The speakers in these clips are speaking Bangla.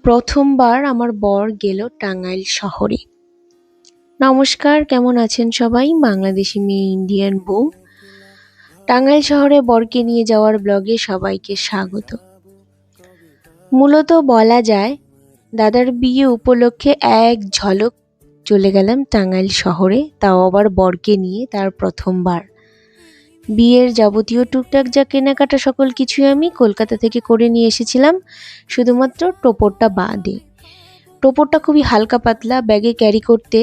প্রথমবার আমার বর গেল টাঙ্গাইল শহরে। নমস্কার, কেমন আছেন সবাই? বাংলাদেশি মেয়ে, ইন্ডিয়ান বউ। টাঙ্গাইল শহরে বরকে নিয়ে যাওয়ার ব্লগে সবাইকে স্বাগত। মূলত বলা যায় দাদার বিয়ে উপলক্ষে এক ঝলক চলে গেলাম টাঙ্গাইল শহরে, তাও আবার বরকে নিয়ে, তার প্রথমবার। বিয়ের যাবতীয় টুকটাক যা কেনাকাটা সকল কিছুই আমি কলকাতা থেকে করে নিয়ে এসেছিলাম, শুধুমাত্র টোপরটা বাদে। টোপরটা খুবই হালকা পাতলা, ব্যাগে ক্যারি করতে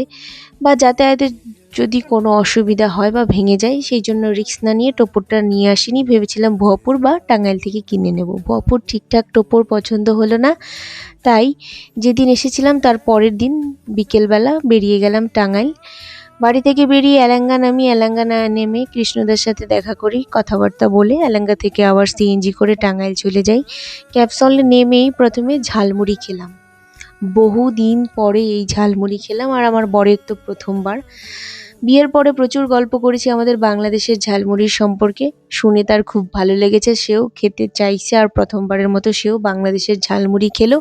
বা যাতায়াতের যদি কোনো অসুবিধা হয় বা ভেঙে যায়, সেই জন্য রিস্ক না নিয়ে টোপরটা নিয়ে আসিনি। ভেবেছিলাম ভপুর বা টাঙ্গাইল থেকে কিনে নেব। ভপুর ঠিকঠাক টোপর পছন্দ হলো না, তাই যেদিন এসেছিলাম তার পরের দিন বিকেলবেলা বেরিয়ে গেলাম টাঙ্গাইল। বাড়ি থেকে বেরিয়ে এলাঙ্গা নামি, এলাঙ্গা না নেমে কৃষ্ণদার সাথে দেখা করি, কথাবার্তা বলে এলাঙ্গা থেকে আবার সিএনজি করে টাঙ্গাইল চলে যাই। ক্যাপসলে নেমেই প্রথমে ঝালমুড়ি খেলাম। বহুদিন পরে এই ঝালমুড়ি খেলাম, আর আমার বরের তো প্রথমবার। বিয়ের পরে প্রচুর গল্প করেছি আমাদের বাংলাদেশের ঝালমুড়ির সম্পর্কে, শুনে তার খুব ভালো লেগেছে, সেও খেতে চাইছে, আর প্রথমবারের মতো সেও বাংলাদেশের ঝালমুড়ি খেলো।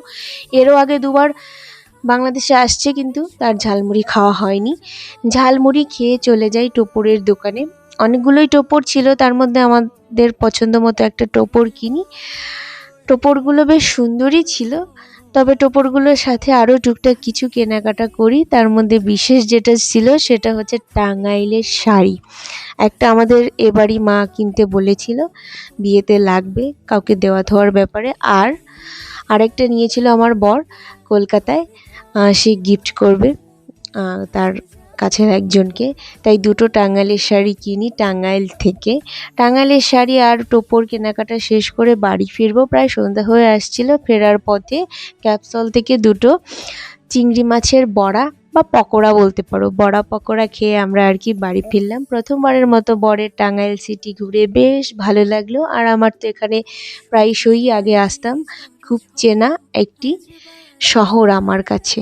এরও আগে দুবার বাংলাদেশে আসছে, কিন্তু তার ঝালমুড়ি খাওয়া হয়নি। ঝালমুড়ি খেয়ে চলে যাই টোপরের দোকানে। অনেকগুলোই টোপর ছিল, তার মধ্যে আমাদের পছন্দ মতো একটা টোপর কিনি। টোপরগুলো বেশ সুন্দরই ছিল, তবে টোপরগুলোর সাথে আরও টুকটাক কিছু কেনাকাটা করি। তার মধ্যে বিশেষ যেটা ছিল সেটা হচ্ছে টাঙ্গাইলের শাড়ি। একটা আমাদের এবারই মা কিনতে বলেছিল, বিয়েতে লাগবে, কাউকে দেওয়া থোয়ার ব্যাপারে। আর আরেকটা নিয়েছিল আমার বর কলকাতায়, সে গিফট করবে তার কাছের একজনকে। তাই দুটো টাঙ্গাইলের শাড়ি কিনি টাঙ্গাইল থেকে। টাঙ্গাইলের শাড়ি আর টোপর কেনাকাটা শেষ করে বাড়ি ফিরবো, প্রায় সন্ধ্যা হয়ে আসছিল। ফেরার পথে ক্যাপসল থেকে দুটো চিংড়ি মাছের বড়া বা পকোড়া বলতে পারো, বড়া পকোড়া খেয়ে আমরা আর কি বাড়ি ফিরলাম। প্রথমবারের মতো বরের টাঙ্গাইল সিটি ঘুরে বেশ ভালো লাগলো। আর আমার তো এখানে প্রায়শই আগে আসতাম, খুব চেনা একটি শহর আমার কাছে।